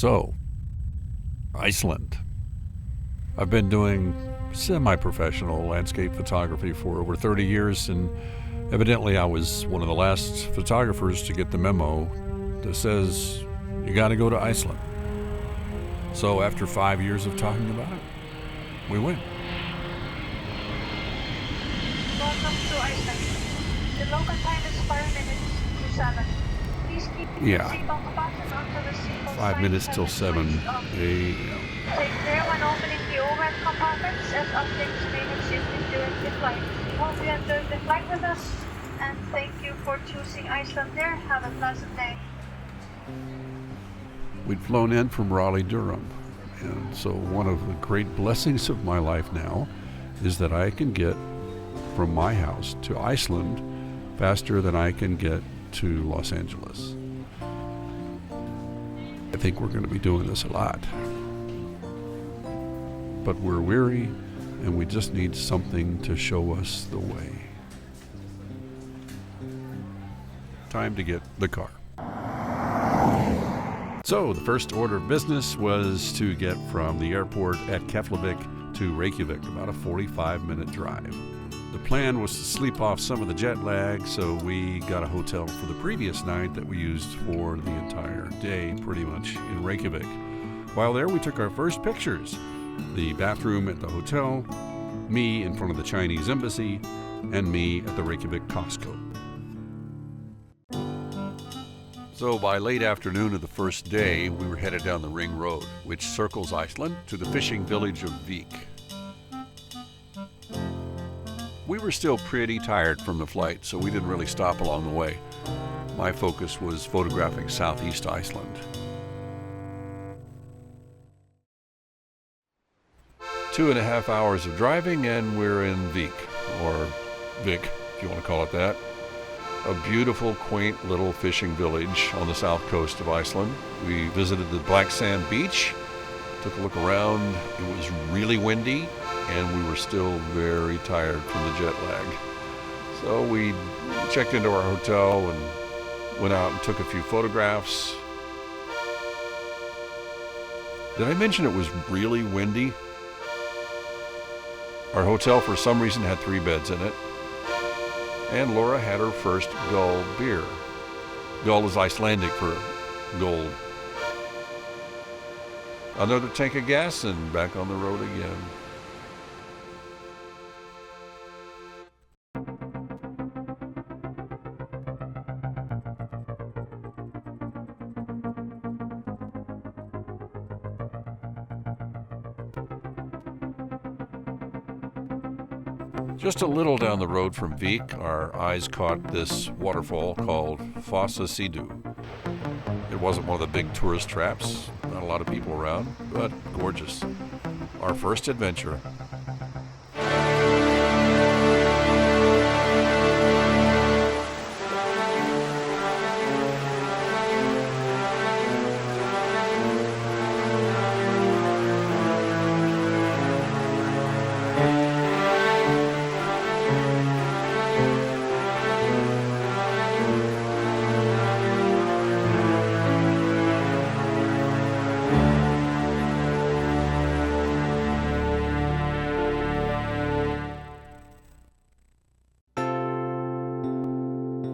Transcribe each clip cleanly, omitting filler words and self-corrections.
So, Iceland. I've been doing semi-professional landscape photography for over 30 years, and evidently I was one of the last photographers to get the memo that says you got to go to Iceland. So after 5 years of talking about it, we went. Welcome to Iceland. The local time is 5 minutes to 7. Please keep Yeah. the seatbelt button until the seatbelt 5 minutes till 7 a.m. a.m. Take care when opening the overhead compartments as updates may have shifted during the flight. We hope you enjoyed the flight with us, and thank you for choosing Iceland Air. Have a pleasant day. We'd flown in from Raleigh, Durham. And so one of the great blessings of my life now is that I can get from my house to Iceland faster than I can get to Los Angeles. I think we're going to be doing this a lot. But we're weary and we just need something to show us the way. Time to get the car. So the first order of business was to get from the airport at Keflavik to Reykjavik, about a 45-minute drive. The plan was to sleep off some of the jet lag, so we got a hotel for the previous night that we used for the entire day, pretty much in Reykjavik. While there, we took our first pictures. The bathroom at the hotel, me in front of the Chinese embassy, and me at the Reykjavik Costco. So by late afternoon of the first day, we were headed down the Ring Road, which circles Iceland, to the fishing village of Vik. We were still pretty tired from the flight, so we didn't really stop along the way. My focus was photographing southeast Iceland. 2.5 hours of driving and we're in Vik, or Vik, if you want to call it that. A beautiful, quaint little fishing village on the south coast of Iceland. We visited the black sand beach, took a look around. It was really windy, and we were still very tired from the jet lag. So we checked into our hotel and went out and took a few photographs. Did I mention it was really windy? Our hotel, for some reason, had 3 beds in it. And Laura had her first Gull beer. Gull is Icelandic for gold. Another tank of gas and back on the road again. Just a little down the road from Vik, our eyes caught this waterfall called Fossa Sidu. It wasn't one of the big tourist traps, not a lot of people around, but gorgeous. Our first adventure.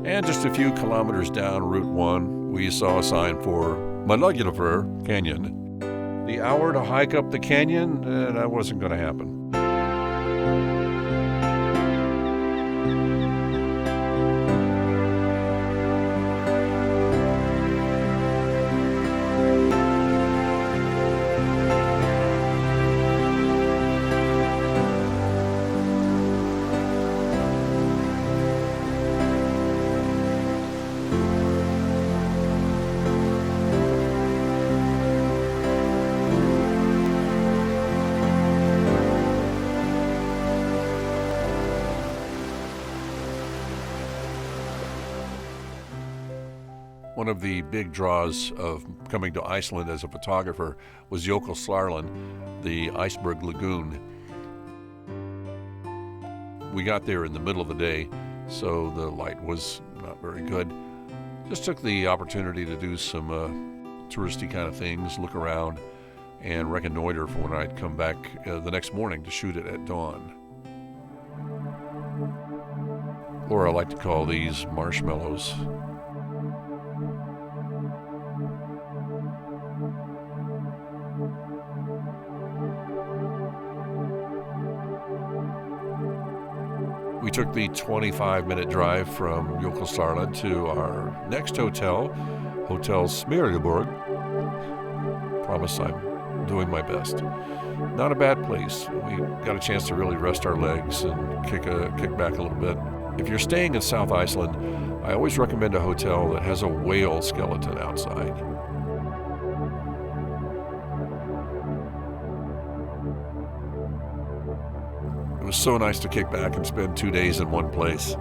And just a few kilometers down Route 1, we saw a sign for Malagjafur Canyon. The hour to hike up the canyon, that wasn't going to happen. One of the big draws of coming to Iceland as a photographer was Jökulsárlón, the iceberg lagoon. We got there in the middle of the day, so the light was not very good. Just took the opportunity to do some touristy kind of things, look around, and reconnoiter for when I'd come back the next morning to shoot it at dawn. Or I like to call these marshmallows. We took the 25-minute drive from Jökulsárlón to our next hotel, Hotel Smyrnaborg. Promise I'm doing my best. Not a bad place. We got a chance to really rest our legs and kick back a little bit. If you're staying in South Iceland, I always recommend a hotel that has a whale skeleton outside. It was so nice to kick back and spend 2 days in one place.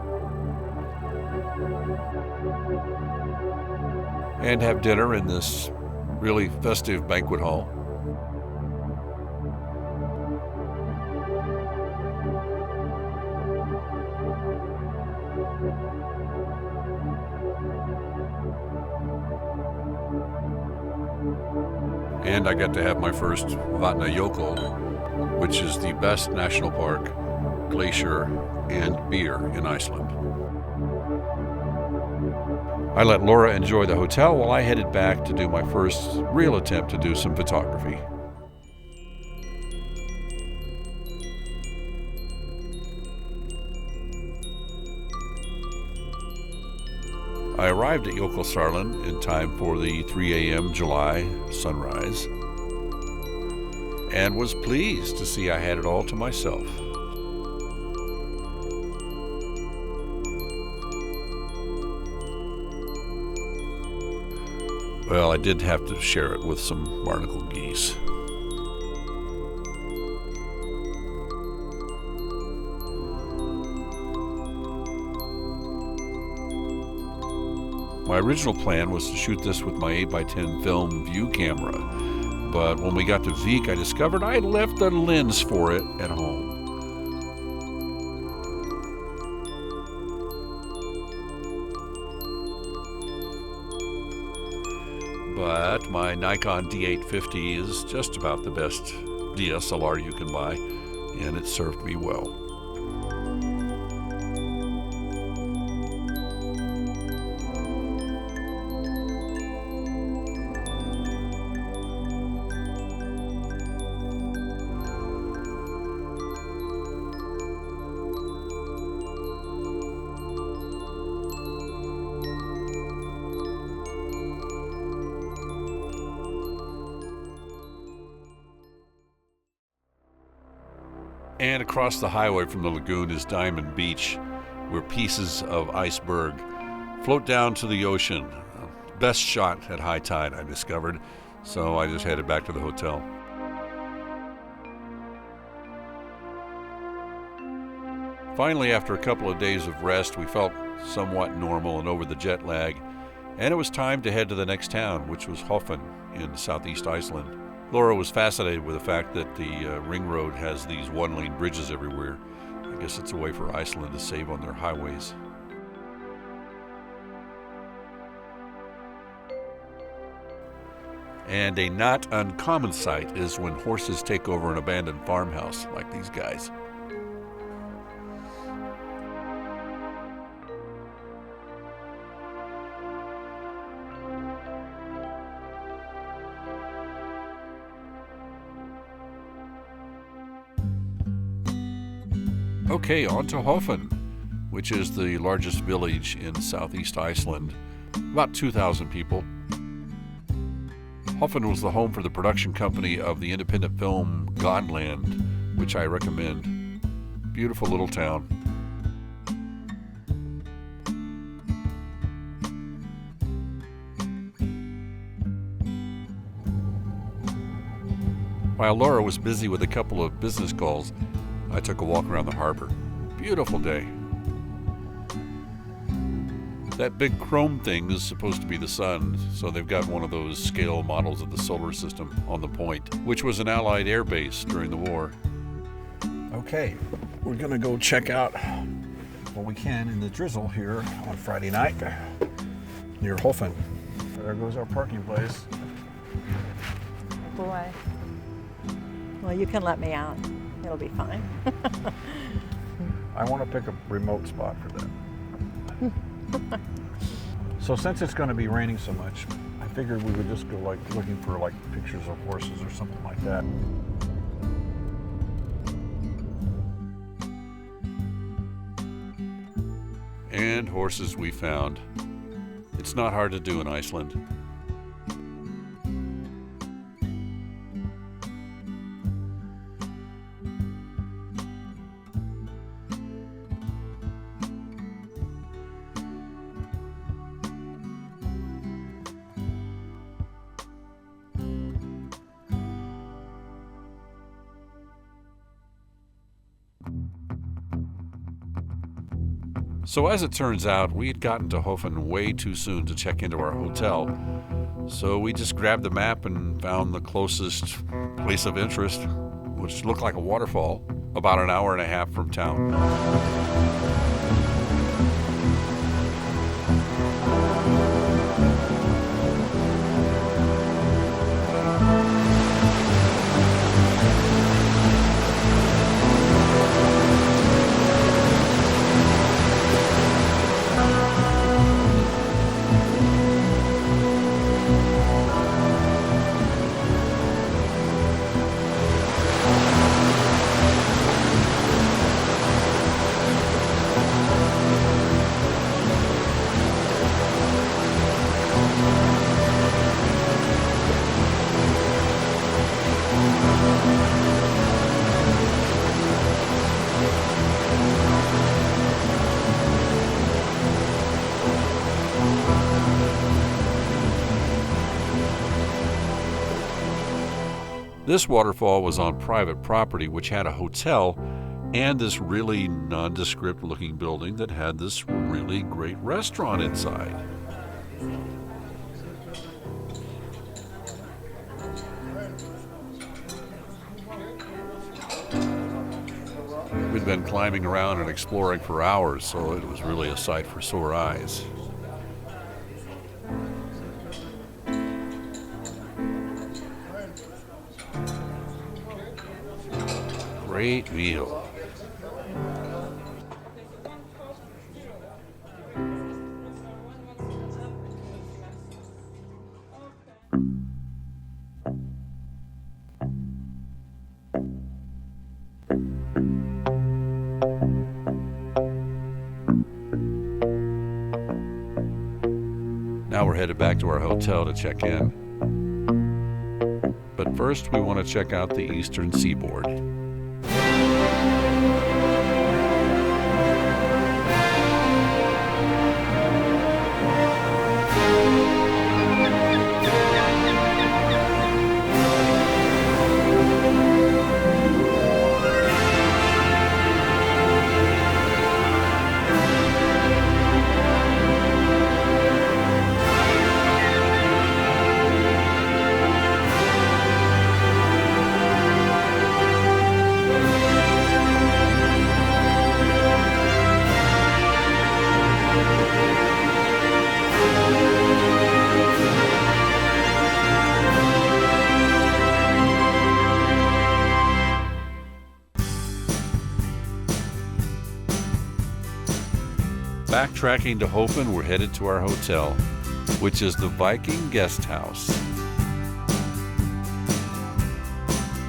And have dinner in this really festive banquet hall. And I got to have my first Vatnajökull, which is the best national park, glacier, and beer in Iceland. I let Laura enjoy the hotel while I headed back to do my first real attempt to do some photography. I arrived at Jökulsárlón in time for the 3 a.m. July sunrise and was pleased to see I had it all to myself. Well, I did have to share it with some barnacle geese. My original plan was to shoot this with my 8x10 film view camera, but when we got to Vik, I discovered I had left the lens for it at home. But my Nikon D850 is just about the best DSLR you can buy, and it served me well. And across the highway from the lagoon is Diamond Beach, where pieces of iceberg float down to the ocean. Best shot at high tide, I discovered, so I just headed back to the hotel. Finally, after a couple of days of rest, we felt somewhat normal and over the jet lag, and it was time to head to the next town, which was Hofn in southeast Iceland. Laura was fascinated with the fact that the ring road has these one-lane bridges everywhere. I guess it's a way for Iceland to save on their highways. And a not uncommon sight is when horses take over an abandoned farmhouse like these guys. Okay, on to Hofn, which is the largest village in southeast Iceland, about 2,000 people. Hofn was the home for the production company of the independent film Godland, which I recommend. Beautiful little town. While Laura was busy with a couple of business calls, I took a walk around the harbor. Beautiful day. That big chrome thing is supposed to be the sun, so they've got one of those scale models of the solar system on the point, which was an Allied air base during the war. Okay, we're gonna go check out what we can in the drizzle here on Friday night near Hofn. There goes our parking place. Boy. Well, you can let me out. It'll be fine. I want to pick a remote spot for that. So since it's going to be raining so much, I figured we would just go like looking for like pictures of horses or something like that. And horses we found. It's not hard to do in Iceland. So as it turns out, we had gotten to Hofn way too soon to check into our hotel. So we just grabbed the map and found the closest place of interest, which looked like a waterfall, about an hour and a half from town. This waterfall was on private property, which had a hotel and this really nondescript looking building that had this really great restaurant inside. We'd been climbing around and exploring for hours, so it was really a sight for sore eyes. Great meal. Now we're headed back to our hotel to check in. But first, we want to check out the eastern seaboard. Backtracking to Hofn, we're headed to our hotel, which is the Viking Guest House.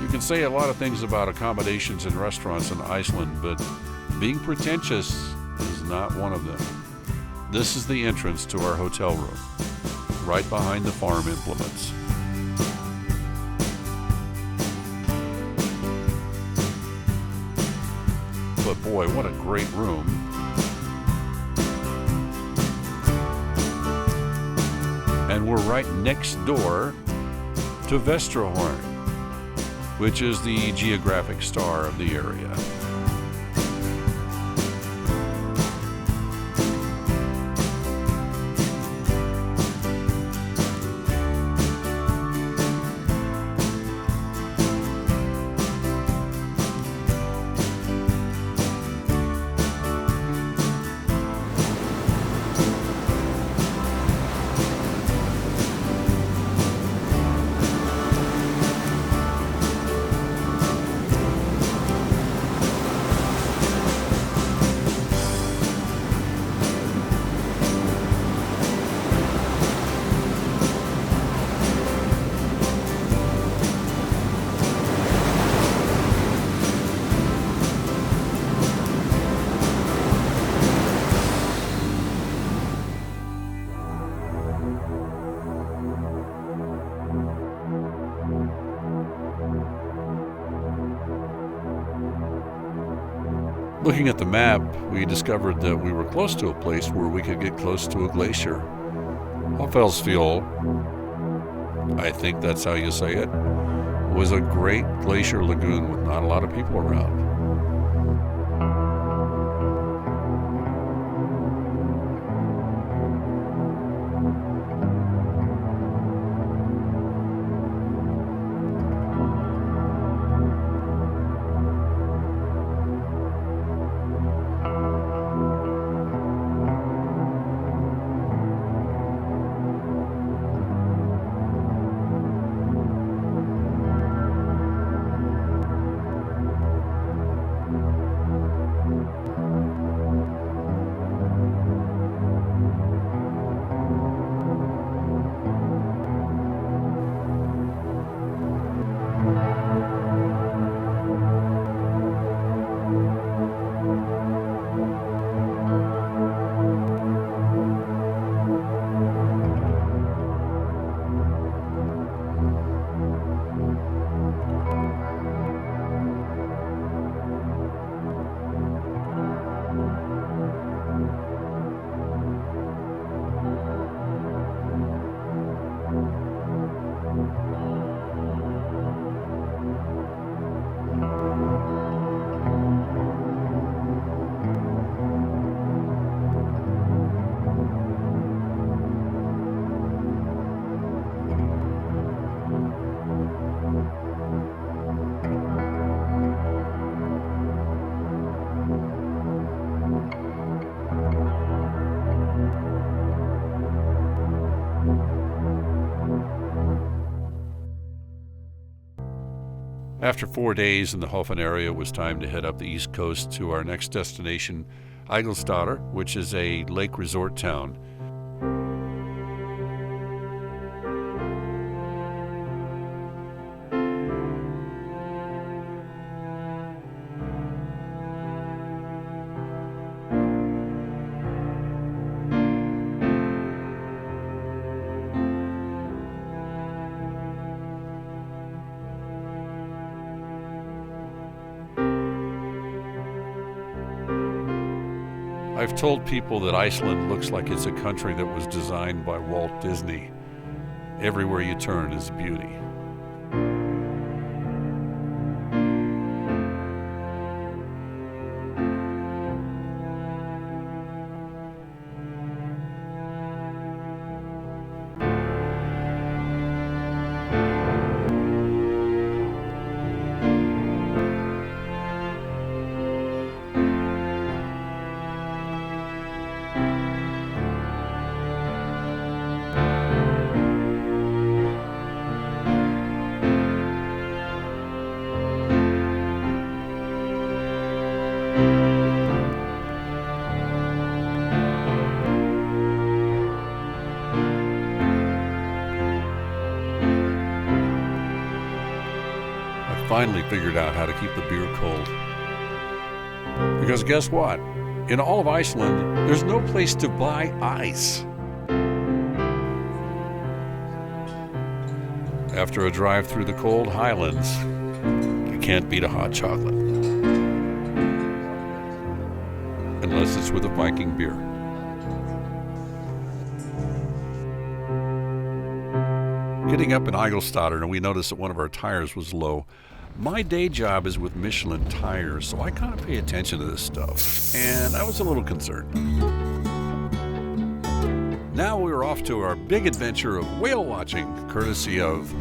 You can say a lot of things about accommodations and restaurants in Iceland, but being pretentious is not one of them. This is the entrance to our hotel room, right behind the farm implements. But boy, what a great room. And we're right next door to Vestrahorn, which is the geographic star of the area. Looking at the map, we discovered that we were close to a place where we could get close to a glacier. Hofn, I think that's how you say it, was a great glacier lagoon with not a lot of people around. After 4 days in the Hofn area, it was time to head up the east coast to our next destination, Iceland, which is a lake resort town. I've told people that Iceland looks like it's a country that was designed by Walt Disney. Everywhere you turn is beauty. Finally figured out how to keep the beer cold. Because guess what? In all of Iceland, there's no place to buy ice. After a drive through the cold highlands, you can't beat a hot chocolate. Unless it's with a Viking beer. Getting up in Iceland, and we noticed that one of our tires was low. My day job is with Michelin tires, so I kind of pay attention to this stuff, and I was a little concerned. Now we're off to our big adventure of whale watching, courtesy of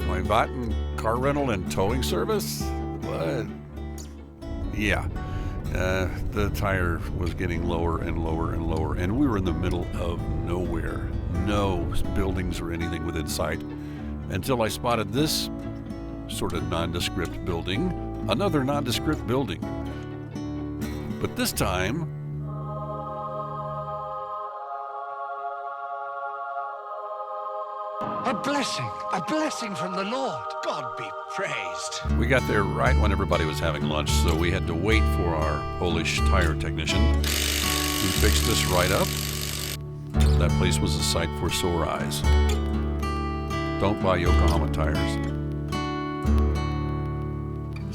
my Vatten car rental and towing service. But yeah, the tire was getting lower and lower and lower, and we were in the middle of nowhere. No buildings or anything within sight, until I spotted this sort of nondescript building, another nondescript building. But this time, a blessing from the Lord. God be praised. We got there right when everybody was having lunch, so we had to wait for our Polish tire technician, who fixed us right up. That place was a sight for sore eyes. Don't buy Yokohama tires.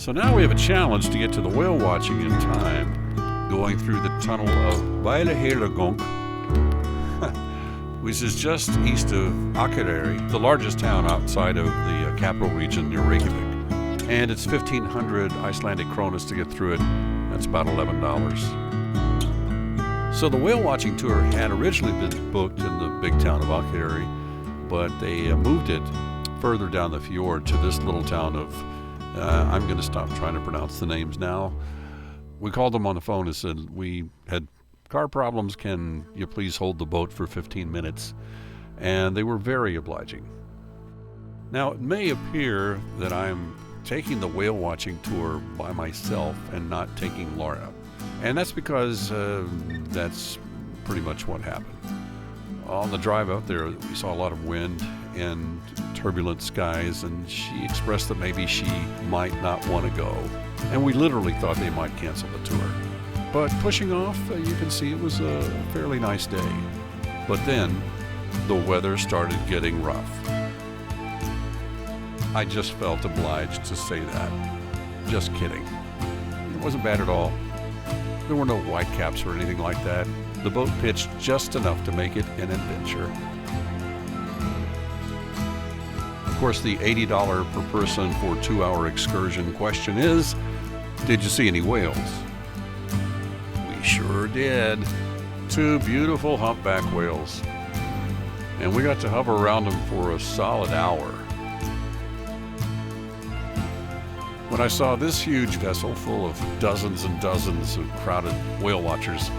So now we have a challenge to get to the whale watching in time, going through the tunnel of Lagoon, which is just east of Akureyri, the largest town outside of the capital region near Reykjavik. And it's 1,500 Icelandic kronas to get through it. That's about $11. So the whale watching tour had originally been booked in the big town of Akureyri, but they moved it further down the fjord to this little town of, I'm going to stop trying to pronounce the names now. We called them on the phone and said, we had car problems, can you please hold the boat for 15 minutes? And they were very obliging. Now, it may appear that I'm taking the whale watching tour by myself and not taking Laura. And that's because that's pretty much what happened. On the drive out there, we saw a lot of wind and turbulent skies, and she expressed that maybe she might not want to go. And we literally thought they might cancel the tour. But pushing off, you can see it was a fairly nice day. But then the weather started getting rough. I just felt obliged to say that. Just kidding. It wasn't bad at all. There were no whitecaps or anything like that. The boat pitched just enough to make it an adventure. Of course, the $80 per person for a 2-hour excursion question is, did you see any whales? We sure did. 2 beautiful humpback whales. And we got to hover around them for a solid hour. When I saw this huge vessel full of dozens and dozens of crowded whale watchers,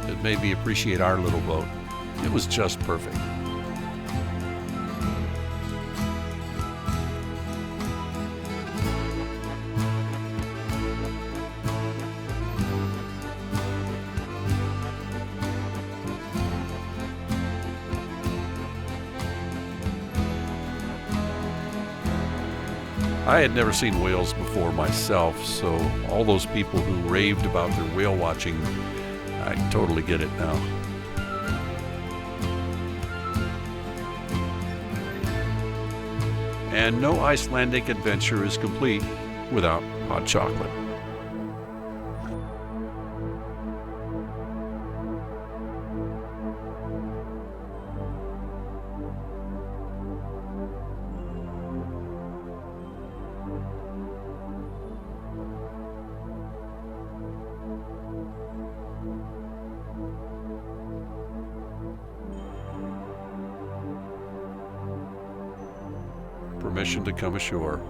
it made me appreciate our little boat. It was just perfect. I had never seen whales before myself, so all those people who raved about their whale watching, I totally get it now. And no Icelandic adventure is complete without hot chocolate. Permission to come ashore.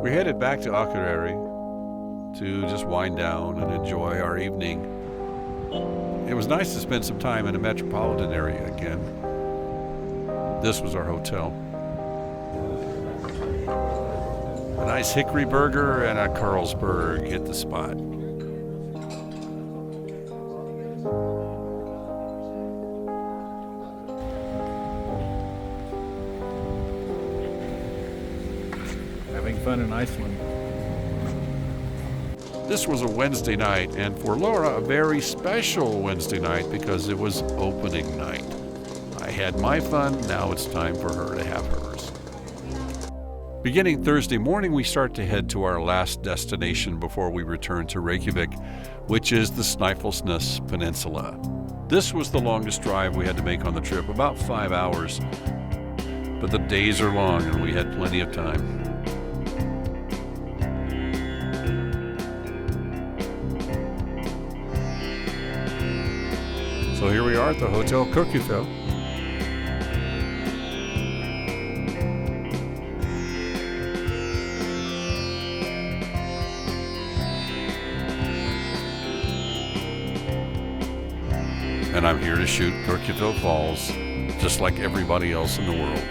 We headed back to Akureyri to just wind down and enjoy our evening. It was nice to spend some time in a metropolitan area again. This was our hotel. A nice hickory burger and a Carlsberg hit the spot. Having fun in Iceland. This was a Wednesday night, and for Laura, a very special Wednesday night because it was opening night. I had my fun, now it's time for her to have hers. Beginning Thursday morning, we start to head to our last destination before we return to Reykjavik, which is the Snaefellsnes Peninsula. This was the longest drive we had to make on the trip, about 5 hours. But the days are long and we had plenty of time. So here we are at the Hotel Kirkjufell. And I'm here to shoot Kirkjufell Falls, just like everybody else in the world.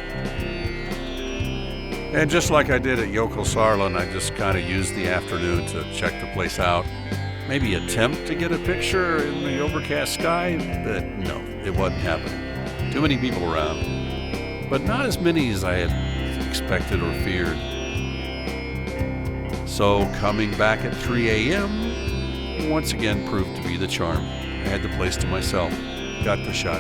And just like I did at Jökulsárlón, I just kind of used the afternoon to check the place out. Maybe attempt to get a picture in the overcast sky, but no, it wasn't happening. Too many people around, but not as many as I had expected or feared. So coming back at 3 a.m. once again proved to be the charm. I had the place to myself. Got the shot.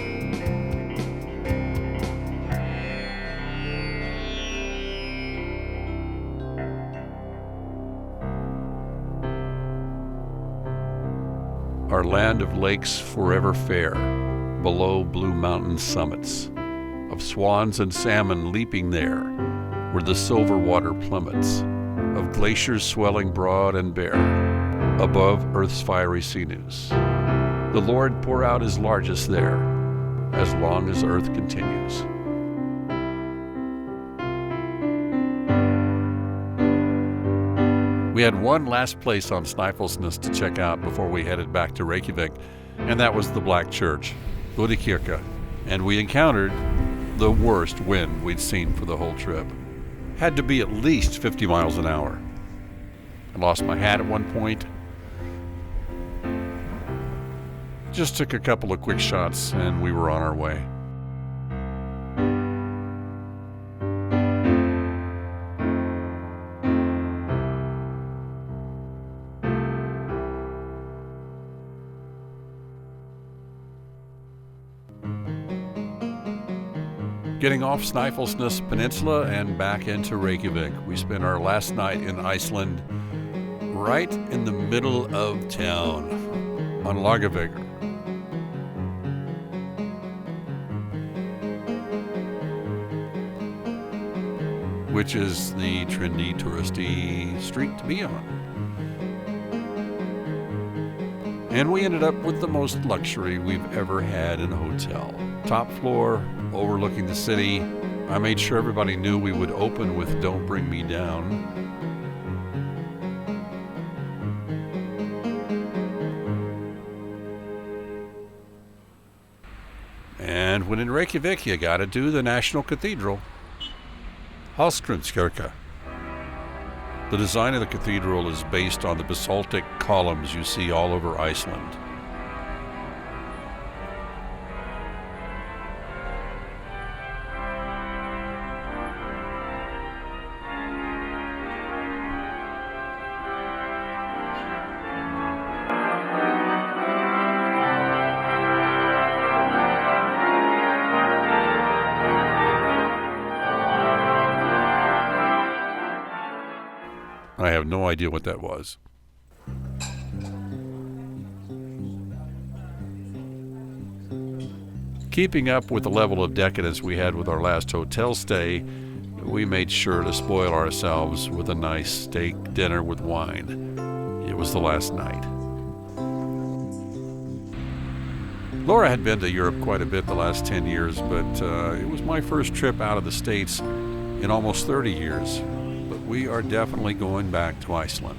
Our land of lakes forever fair, below blue mountain summits, of swans and salmon leaping there, where the silver water plummets, of glaciers swelling broad and bare, above earth's fiery sinews. The Lord pour out his largest there, as long as earth continues. We had one last place on Snaefellsnes to check out before we headed back to Reykjavik, and that was the Black Church, Glacier, and we encountered the worst wind we'd seen for the whole trip. Had to be at least 50 miles an hour. I lost my hat at one point. Just took a couple of quick shots and we were on our way. Getting off Snaefellsnes Peninsula and back into Reykjavik, we spent our last night in Iceland right in the middle of town on Reykjavik. Which is the trendy, touristy street to be on. And we ended up with the most luxury we've ever had in a hotel. Top floor, overlooking the city. I made sure everybody knew we would open with "Don't Bring Me Down." And when in Reykjavik, you gotta do the National Cathedral. Hallgrímskirkja. The design of the cathedral is based on the basaltic columns you see all over Iceland. I have no idea what that was. Keeping up with the level of decadence we had with our last hotel stay, we made sure to spoil ourselves with a nice steak dinner with wine. It was the last night. Laura had been to Europe quite a bit the last 10 years, but it was my first trip out of the States in almost 30 years. But we are definitely going back to Iceland.